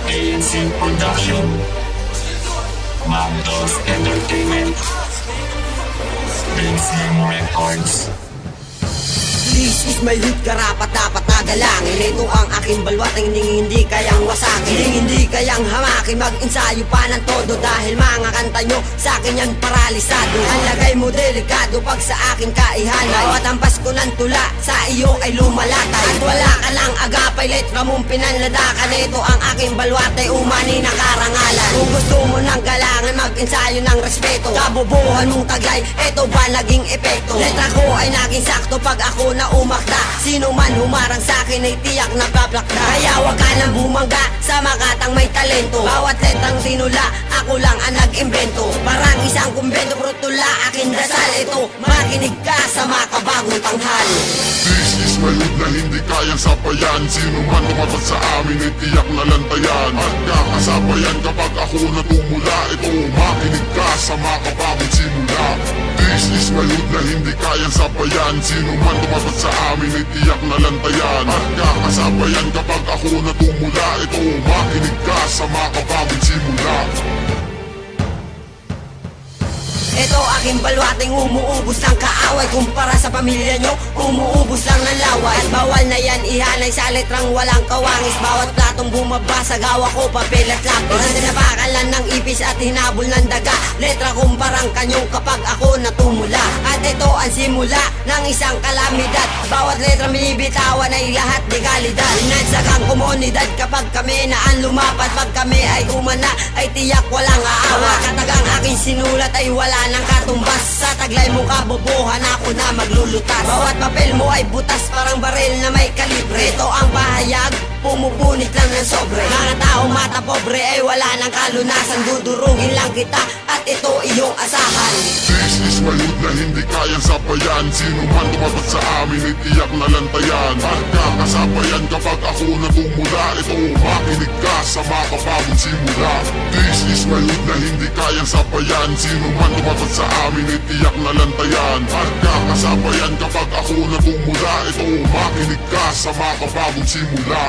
ANC Production, Mandos Entertainment, Benzing Records. This is my hood, karapat-dapat na galangin. Ito ang aking balwat, hindi kayang wasakin, hindi kayang hamakin. Mag-ensayo pa ng todo dahil mga kanta nyo sa akin yan paralisado. Ang lagay mo delikado pag sa akin kaihanay. Bawat ampas ko ng tula sa iyo ay lumalatay. At wala ka lang agapay, letra mong pinanladakan. Ito ang aking balwat ay umani na karangalan. Kung gusto mo ng galangan, mag-ensayo ng respeto. Kabubuhan mong taglay, ito ba naging epekto? Letra ko ay naging sakto pag ako na umakda. Sino man humarang sa akin ay tiyak na paplakda. Kaya wag ka nang bumangga sa makatang may talento. Bawat letrang sinula, ako lang ang nag-imbento. Parang isang kumbento, protula aking dasal. Ito, makinig ka sa makabagong tanghal. This is my hood na hindi kayang sapayan. Sino man tumapat sa amin ay tiyak na lantayan. At kakasabayan kapag ako na tumula. Ito, makinig ka sa makabagong simula. This is my hood na hindi kayang sapayan. Sino man tumapat sa amin ay tiyak na lantayan. At kakasabayan kapag ako na tumula. Ito, makinig ka sa makabagong simula. Ito aking balwating umuubos ng kaaway. Kumpara sa pamilya nyo, umuubos lang ng laway. At bawal na yan ihanay sa letrang walang kawangis. Bawat platong bumabasa, gawa ko papel at lapis. Napakalan ng ipis at hinabol ng daga. Letra kumparang kanyong kapag ako natumula. At ito ang simula ng isang kalamidad. Bawat letra binibitawan ay lahat legalidad. Inansagang komunidad kapag kami na ang lumapat. Pag kami ay umana, ay tiyak walang aawa. Katagang aking sinulat ay wala ng katumbas. Sa taglay mo kabobohan, ako na maglulutas. Bawat papel mo ay butas, parang baril na may kalibre. Ito ang pahayag, pumupunit lang ng sobre. Mga taong mata pobre ay wala ng kalunasan. Dudurugin lang kita at ito iyong asahan. This is my hood na hindi kayang sapayan. Sino man tumapat sa amin ay tiyak na lantayan. At kakasabayan kapag ako na tumula. Ito, makinig ka sa makabagong simula. This is my hood na hindi kayang sapayan. Sino man tumapat sa amin ay tiyak na lantayan. At kakasabayan kapag ako na tumula. Ito, makinig ka sa makabagong simula.